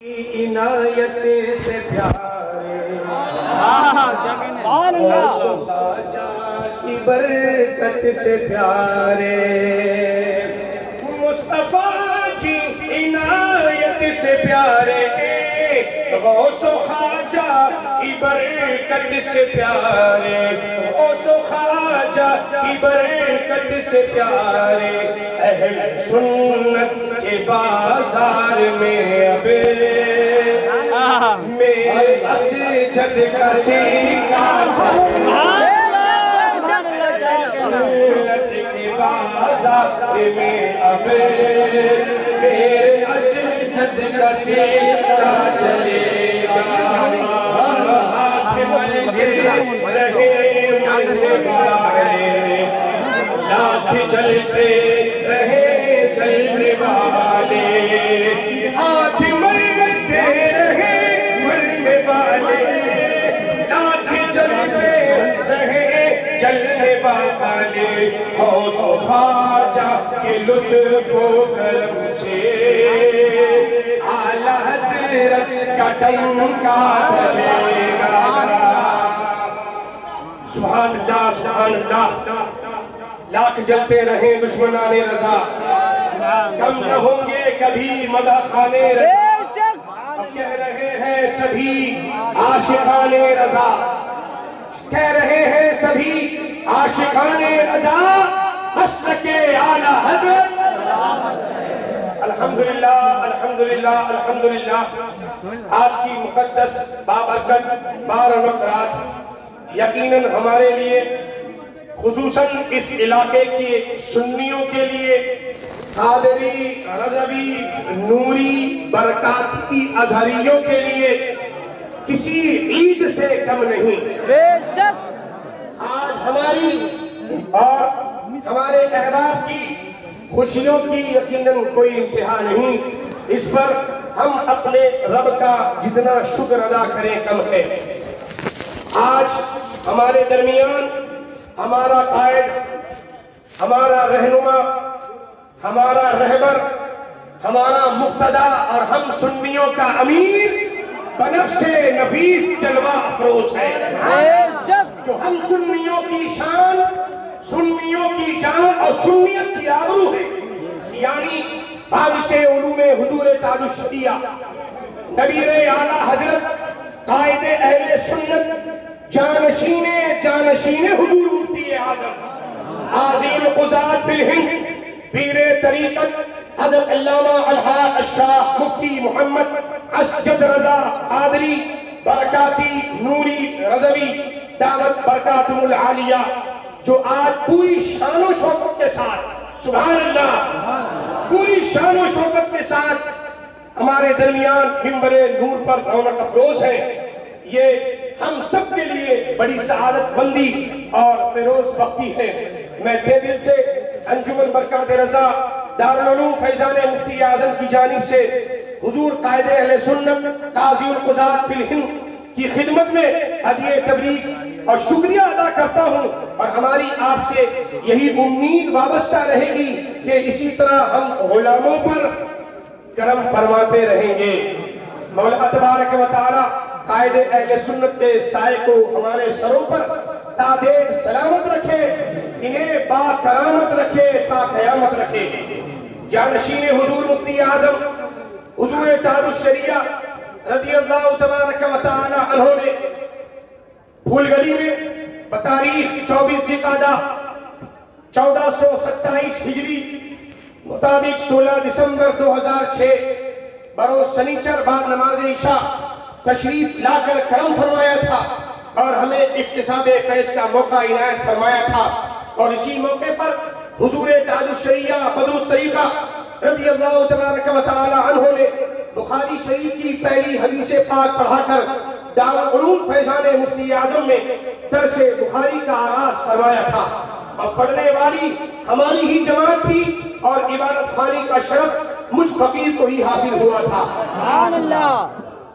عنایت سے پیارے خواجہ کی برکت سے پیارے مصطفیٰ کی عنایت سے پیارے غوث و خواجہ کی برکت سے پیارے غوث و خواجہ کی برکت سے پیارے اہل سنت کے بازار میں اب میرے اسجد کا سیکھا سنت کے بازار میں اب میرے اسجد کا سیکھا چلے گا ہاتھ ملتے رہے ملنے والے لاکھ چلتے رہے چلنے والے ہاتھ ملتے رہے ملنے والے لاکھ چلتے رہے چلنے والے غوث و خواجہ کے لطف و کرم سے اعلیٰ حضرت کا ڈنکا بجے گا سبحان اللہ سبحان اللہ لاکھ جلتے رہیں دشمنان رضا کم نہ ہوں گے کبھی مدح خانے رضا اب کہہ رہے ہیں سبھی عاشقان رضا کہہ رہے ہیں سبھی عاشقان رضا مسلک اعلیٰ حضرت الحمدللہ الحمدللہ الحمدللہ آج کی مقدس بابرکت بارونق رات یقیناً ہمارے لیے خصوصاً اس علاقے کے سنیوں کے لیے قادری رضوی نوری برکاتی ازہریوں کے لیے کسی عید سے کم نہیں آج ہماری اور ہمارے احباب کی خوشیوں کی یقیناً کوئی انتہا نہیں اس پر ہم اپنے رب کا جتنا شکر ادا کریں کم ہے آج ہمارے درمیان ہمارا قائد ہمارا رہنما ہمارا رہبر ہمارا مقتدی اور ہم سنیوں کا امیر بنفس نفیس جلوہ افروز ہے جو ہم سنیوں کی شان سنیوں کی جان اور سنیت کی آبرو ہے یعنی بارش علوم حضور تاج الشریعہ نبیر اعلیٰ حضرت قائد اہل سنت جانشین حضور مفتی اعظم قاضی القضات فی الہند پیر طریقت حضرت علامہ الحاج الشاہ مفتی محمد اسجد رضا قادری برکاتی نوری رضوی دعوت برکاتم العالیہ جو آج پوری شان و شوکت کے ساتھ سبحان اللہ پوری شان و شوکت کے ساتھ ہمارے درمیان منبر نور پر رونق افروز ہیں یہ ہم سب کے لیے بڑی سعادت مندی اور فیروز بختی ہے میں دل سے انجمن برکات رضا دارالعلوم فیضان مفتی اعظم کی جانب سے حضور قائد اہل سنت قاضی القضات فی الہند کی خدمت میں ہدیہ تبریک اور شکریہ ادا کرتا ہوں اور ہماری آپ سے یہی امید وابستہ رہے گی کہ اسی طرح ہم غلاموں پر کرم فرماتے رہیں گے مولا تبارک و تعالی قائد اہل سنت کے سائے کو ہمارے سروں پر تا دیر سلامت رکھے انہیں با کرامت رکھے تا قیامت رکھے جانشین حضور مفتی اعظم حضور تاج الشریعہ رضی اللہ تبارک و تعالی عنہ نے پھول گلی میں بتاریخ 24 ذوالقعدہ 1427 ہجری مطابق 16 دسمبر 2006 بروز سنیچر بعد نماز عشاء تشریف لا کر کرم فرمایا تھا اور ہمیں اکتساب فیض کا موقع عنایت فرمایا تھا اور اسی موقع پر حضور تاج الشریعہ بدر الطریقہ رضی اللہ تبارک و تعالی عنہ نے بخاری شریف کی پہلی حدیث پاک پڑھا کر دارالعلوم فیضان مفتی اعظم میں درس بخاری کا آغاز فرمایا تھا اور پڑھنے والی ہماری ہی جماعت تھی اور عبادت خانی کا شرف مجھ فقیر کو ہی حاصل ہوا تھا سبحان اللہ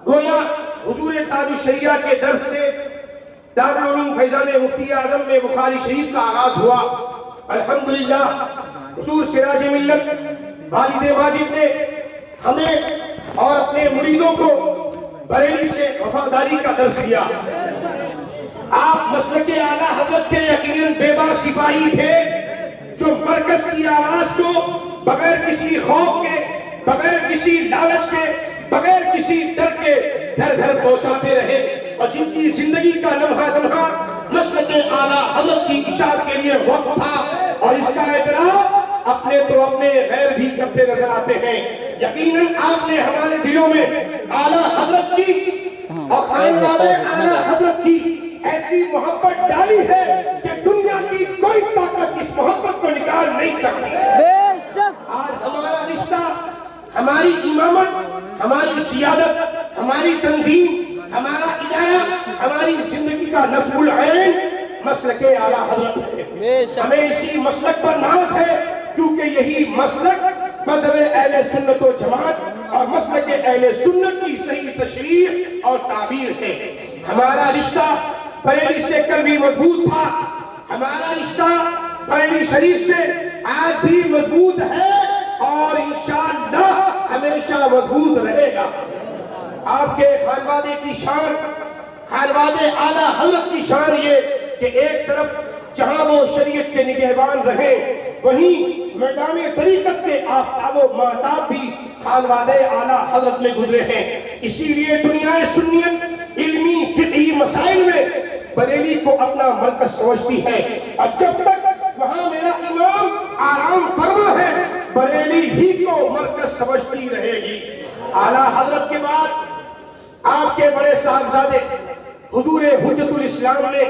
گویا حضور تاج الشریعہ کے درس سے دارالعلوم فیضان مفتی اعظم میں بخاری شریف کا آغاز ہوا الحمدللہ حضور سراج ملت والد ماجد نے ہمیں اور اپنے مریدوں کو بریلی سے وفاداری کا درس دیا۔ آپ مسلک اعلیٰ حضرت کے یقیناً بے باک سپاہی تھے جو مرکز کی آواز کو بغیر کسی خوف کے، بغیر کسی لالچ کے، بغیر کسی ڈر کے گھر گھر پہنچاتے رہے، اور جن کی زندگی کا لمحہ لمحہ مسلک اعلیٰ حضرت کی اشاعت کے لیے وقف تھا، اور اس کا اعتراف اپنے تو اپنے غیر بھی کرتے نظر آتے ہیں۔ یقیناً آپ نے ہمارے دلوں میں اعلیٰ حضرت کی اور خانواد اعلیٰ حضرت کی ایسی محبت ڈالی ہے کہ دنیا کی کوئی طاقت اس محبت کو نکال نہیں سکتی۔ آج ہمارا رشتہ، ہماری امامت، ہماری سیادت، ہماری تنظیم، ہمارا ادارہ، ہماری زندگی کا نصب العین مسلک اعلیٰ حضرت ہے۔ ہمیں اسی مسلک پر ناز ہے کیونکہ یہی مسلک مذہب اہل سنت و جماعت اور مسلک اہل سنت کی صحیح تشریح اور تعبیر ہے۔ ہمارا رشتہ بریلی سے کل بھی مضبوط تھا، ہمارا رشتہ بریلی شریف سے آج بھی مضبوط ہے اور انشاءاللہ ہمیشہ مضبوط رہے گا۔ آپ کے خانوادے کی شان، خانواد اعلیٰ حضرت کی شان یہ کہ ایک طرف جہاں وہ شریعت کے نگہبان رہے، وہیں میدان طریقت کے آفتاب و مہتاب بھی خانواد اعلیٰ حضرت میں گزرے ہیں۔ اسی لیے دنیا سنیت علمی فقہی مسائل میں بریلی کو اپنا مرکز سمجھتی ہے، اور جب تک وہاں میرا امام آرام فرما ہے بریلی ہی کو مرکز سمجھتی رہے گی۔ اعلیٰ حضرت کے بعد آپ کے بڑے صاحبزادے حضور حجت الاسلام نے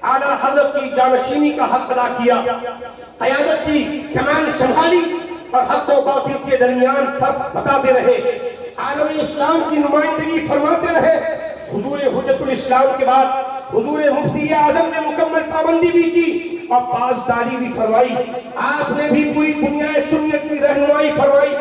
اعلیٰ حضرت کی جانشینی کا حق ادا کیا، قیادت کی کمان سنبھالی اور حق و باطل کے درمیان فرق بتاتے رہے، عالم اسلام کی نمائندگی فرماتے رہے۔ حضور حجت الاسلام کے بعد حضور مفتی اعظم نے مکمل پابندی بھی کی اور پاسداری بھی فرمائی۔ آپ نے بھی پوری دنیا سنت کی رہنمائی فرمائی۔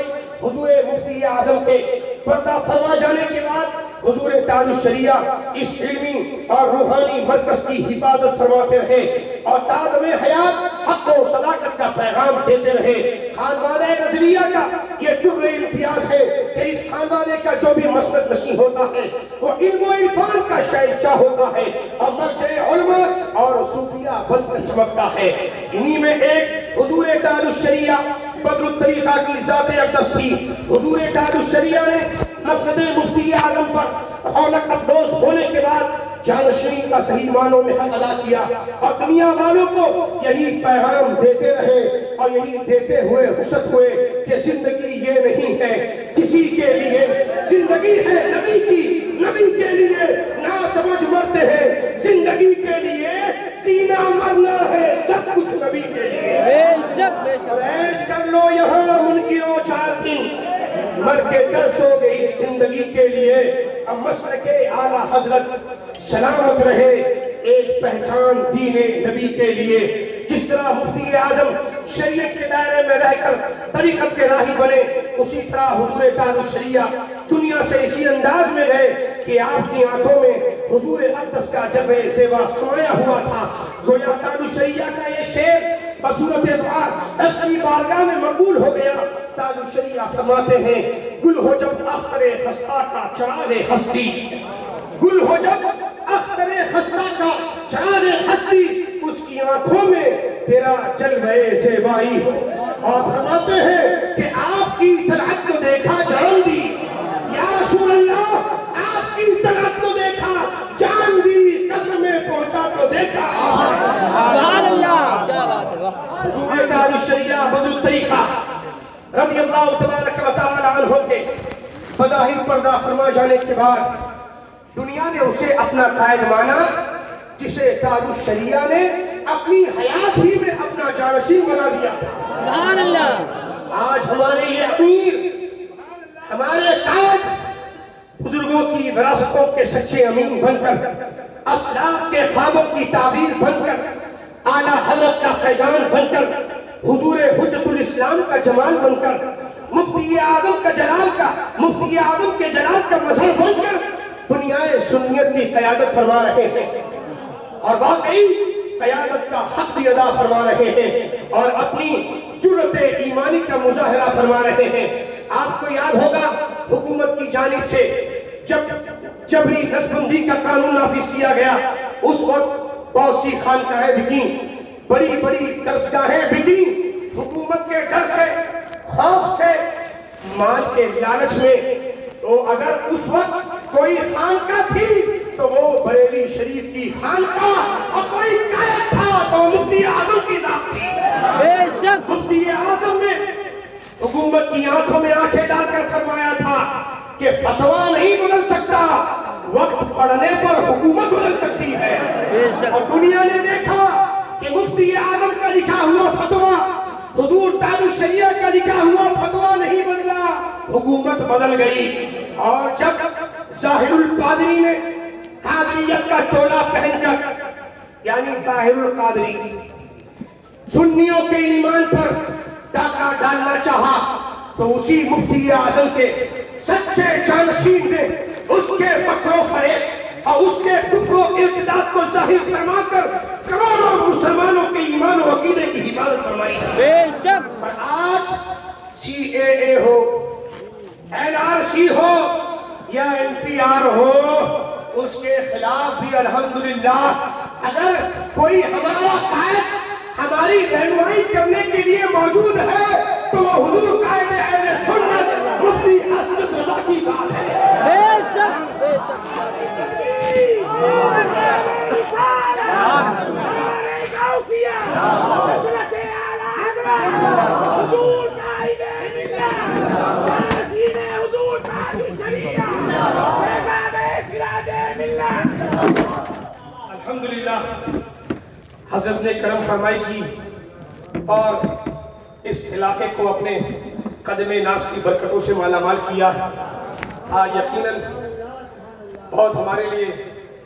حضور مفتی اعظم کے پردہ فرما جانے کے بعد حضور تاج الشریعہ اس علمی اور روحانی مرکز کی حفاظت فرماتے رہے اور تادم حیات حق و صداقت کا پیغام دیتے رہے۔ خانوادہ نظریہ کا یہ در امتیاز ہے کہ اس خانوادے کا جو بھی مسلک نشین ہوتا ہے وہ علم و عرفان کا شہنشاہ ہوتا ہے اور مرجع علماء اور صوفیہ بن کر چمکتا ہے۔ انہی میں ایک حضور تاج الشریعہ بدر الطریقہ کی ذات اقدس تھی۔ حضور تاج الشریعہ نے مسند مفتی اعظم پر رونق افروز ہونے کے بعد جانشینی کا صحیح معنوں میں حق ادا کیا اور دنیا والوں کو یہی پیغام دیتے رہے اور یہی دیتے ہوئے رخصت ہوئے کہ زندگی یہ نہیں ہے کسی کے لیے، زندگی ہے نبی کی، نبی کے لیے نہ سمجھ مرتے ہیں، زندگی کے لیے جینا مرنا ہے سب کچھ نبی کے لیے۔ عیش کر لو یہاں منکرو 4 دن، مر کے درس ہو گئی اس زندگی کے لیے۔ اب مسلک اعلیٰ حضرت سلامت رہے، ایک پہچان دین نبی کے لیے۔ جس طرح مفتی اعظم شریعت کے دائرے میں رہ کر طریقت کے راہی بنے، اسی طرح حضور تاج الشریعہ دنیا سے اسی انداز میں گئے کہ آپ کی آنکھوں میں حضور اقدس کا جب زیبا سمایا ہوا تھا۔ گویا تاج الشریعہ کا یہ شعر بصورت دعا حق کی بارگاہ میں مقبول ہو گیا۔ تاج الشریعہ فرماتے ہیں، گل ہو جب اختر خستہ کا چراغ ہستی، گل ہو جب اختر خستہ کا چراغ ہستی، اس کی آنکھوں میں تیرا جلوہ زیبائی ہو۔ اور فرماتے ہیں کہ آپ کی طلعت کو دیکھا جان دی، یا رسول اللہ آپ کی طلعت کو دیکھا جان دی، قبر میں پہنچا تو دیکھا۔ سبحان اللہ، کیا بات ہے۔ حضور تاج الشریعہ بدر الطریقہ رضی اللہ تبارک و تعالی عنہ کے بظاہر پردہ فرما جانے کے بعد دنیا نے اسے اپنا قائد مانا، جسے تاج الشریعہ نے اپنی حیات ہی میں اپنا جانشین بنا دیا۔ سبحان اللہ۔ آج ہمارے یہ امیر، ہمارے تاج بزرگوں کی وراثتوں کے سچے امین بن کر، اسلاف کے خوابوں کی تعبیر بن کر، اعلیٰ حضرت کا فیضان بن کر، حضور حجت الاسلام کا جمال بن کر، مفتی اعظم کا جلال کا، مفتی اعظم کے جلال کا مظہر بن کر دنیا سنیت کی قیادت فرما رہے ہیں اور واقعی قیادت کا حق بھی ادا فرما رہے ہیں اور اپنی جرأت ایمانی کا مظاہرہ فرما رہے ہیں۔ آپ کو یاد ہوگا حکومت کی جانب سے جب جبری نسبندی کا قانون نافذ کیا گیا، اس وقت بہت سی خانقاہیں بکیں، بڑی بڑی درسگاہیں بکیں، حکومت کے ڈر سے، خوف سے، مال کے لالچ میں۔ تو اگر اس وقت کوئی خانقاہ تھی تو وہ بریلی شریف کی خانقاہ، اور کوئی قائد تھا تو مفتی اعظم کی ذات تھی۔ بے شک مفتی اعظم نے حکومت کی آنکھوں میں آنکھیں ڈال کر فرمایا تھا کہ فتویٰ نہیں بدل سکتا، وقت پڑنے پر حکومت بدل سکتی ہے۔ بے شک اور دنیا نے دیکھا کہ مفتی اعظم کا لکھا ہوا فتویٰ حضور تاج الشریعہ کا لکھا ہوا فتویٰ نہیں بدلا، حکومت بدل گئی۔ اور جب ظاہر القادری نے قادریت کا چولا پہن کر، یعنی طاہر القادری، سنیوں کے ایمان پر ڈاکہ ڈالنا چاہا، تو اسی مفتی اعظم کے سچے جانشین نے اس کے مکر و فریب اور اس کے کفر و ارتداد کو ظاہر فرما کر کروڑوں مسلمانوں کے ایمان و عقیدے کی حفاظت فرمائی۔ بے شک اور آج CAA ہو، NRC ہو یا NPR ہو، اس کے خلاف بھی الحمدللہ اگر کوئی ہمارا قائد ہماری رہنمائی کرنے کے لیے موجود ہے تو وہ حضور قائد اہل سنت مفتی اسد رضا کی ذات ہے۔ بے شک بے شک الحمدللہ حضرت نے کرم فرمائی کی اور اس علاقے کو اپنے قدم ناز کی برکتوں سے مالا مال کیا۔ آج یقیناً بہت ہمارے لیے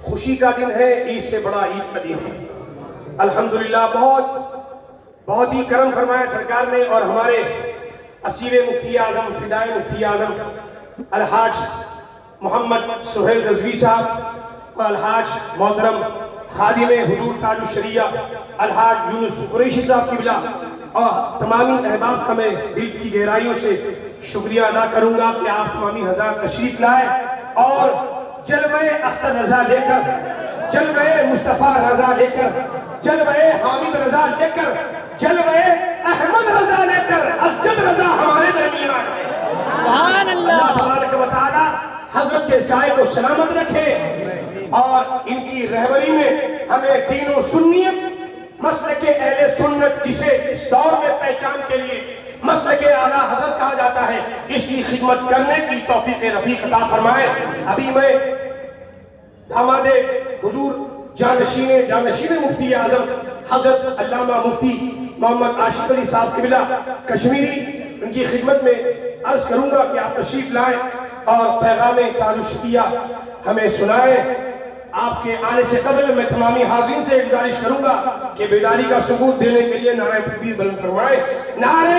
خوشی کا دن ہے، عید سے بڑا عید کا دن ہے۔ الحمدللہ بہت ہی کرم فرمایا سرکار نے، اور ہمارے اسیر مفتی اعظم، فدائے مفتی اعظم الحاج محمد سہیل رضوی صاحب اور الحاج محترم خادم حضور تاج الشریعہ الحاج یونس قریشی صاحب کی بلا اور تمامی احباب کا میں دل کی گہرائیوں سے شکریہ ادا کروں گا کہ آپ تمامی حضرات تشریف لائے اور جلوہ اختر رضا لے کر، جلوہ مصطفیٰ رضا لے کر، جلوہ حامد رضا لے کر، جلوہ احمد رضا لے کر اسجد رضا ہمارے درمیان ہے۔ سبحان اللہ۔ اللہ تبارک و تعالی حضرت کے سائے کو سلامت رکھے اور ان کی رہبری میں ہمیں دین و سنیت، مسلک اہل سنت جسے اس دور میں پہچان کے لیے مسلک اعلیٰ حضرت کہا جاتا ہے، اس کی خدمت کرنے کی توفیق رفیق عطا فرمائے۔ ابھی میں داماد حضور جانشین مفتی اعظم حضرت علامہ مفتی محمد عاشق علی صاحب قبلہ کشمیری، ان کی خدمت میں عرض کروں گا کہ آپ تشریف لائیں اور پیغام تاج الشریعہ ہمیں سنائیں۔ آپ کے آنے سے قبل میں تمامی حاضرین سے گزارش کروں گا کہ بیداری کا ثبوت دینے کے لیے نعرہ تکبیر بلند فرمائیں۔ نعرہ